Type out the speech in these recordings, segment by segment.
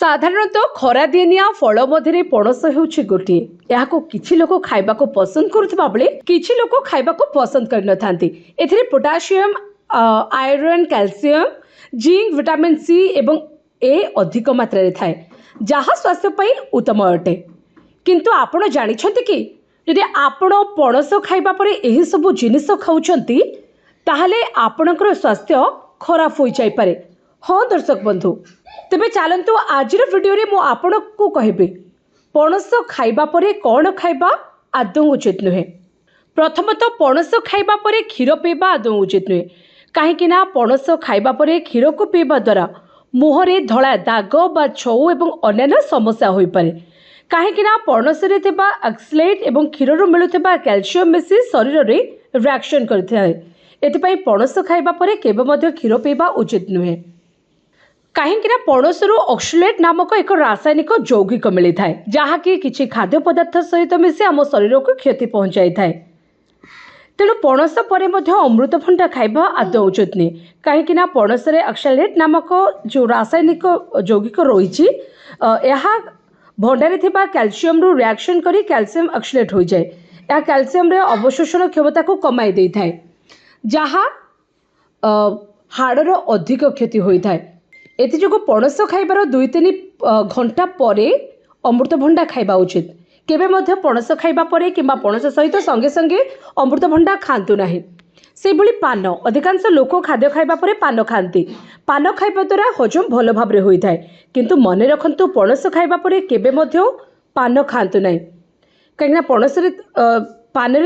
साधारणतः खरा दिनिया फल मध्य पणस होउछि गोटे याको किछि लोक खाइबाको पसंद करुथिबा बेले किछि लोक खाइबाको पसंद कर नथांती। एथिरे potassium iron calcium zinc vitamin C एवं ए अधिक मात्रा रे थाए जहाँ स्वास्थ्य पई उत्तम अटे। किंतु आपण जानिछंती कि यदि आपण पणस खाइबा परे एही सब जिनिस खाउछंती ताहले आपणकर स्वास्थ्य खराब होई जाई पारे। हाँ दर्शक बंधु, तेबे चलतु आज वीडियो रे मु आपण को कहबे पणस खाइबा परे कौन खाइबा आदौ उचित नुहे। प्रथमतः पणस खाइबा परे क्षीर पीवा आदौ उचित नुहे, कहीं पणस खाइबा परे क्षीर को पीवा द्वारा मुहरे धला दाग बा छौ एवं अन्य समस्या होई पारे। कहीं पणस रे थिबा ऑक्सलेट एवं क्षीर रो मिलुथिबा कैल्शियम मिसी शरीर रे रिएक्शन करथाय। एथिपाई पणस खाइबा परे केबे मध्ये क्षीर पीवा उचित नुहे। कहीं पणसरू ऑक्सलेट नामक एक रासायनिक यौगिक मिली थाए जहाँकि किसी खाद्य पदार्थ सहित मिसी आम शरीर को क्षति पहुँचाई थाए। तेणु पणस परे मध्य अमृतभंडा खाइबा आदौ उचित नहीं, कहीं पणस रे ऑक्सलेट नामक जो रासायनिक यौगिक रही भंडारे थिबा कैल्शियम रु रिएक्शन करी कैल्शियम ऑक्सलेट हो जाए। यह कैल्शियम रे अवशोषण क्षमता को कमाई दे थाए जहाँ हाड़र अधिक क्षति होता है। एथिजोग पणस खाइबार 2-3 घंटा परे अमृतभंडा खाइबा उचित। केबे मध्य पणस खाइबा परे किंबा पणस सहित संगे संगे अमृतभंडा खातु नाही। से भली पान अधिकांश लोक खाद्य खाइबा परे पान खाती। पान खाइबा द्वारा हजम भल भाव में होता है, किंतु मन रखंतु पणस खाइबा परे केबे मध्य पान खातु नाही, कहीं पणस रे पणस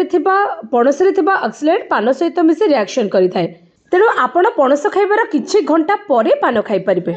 रे थिबा ऑक्सलेट पान सहित मिसी रिएक्शन करि थाए। तेणु आपण पणस खाइबार किछि घंटा परे पान खाइ परिबे।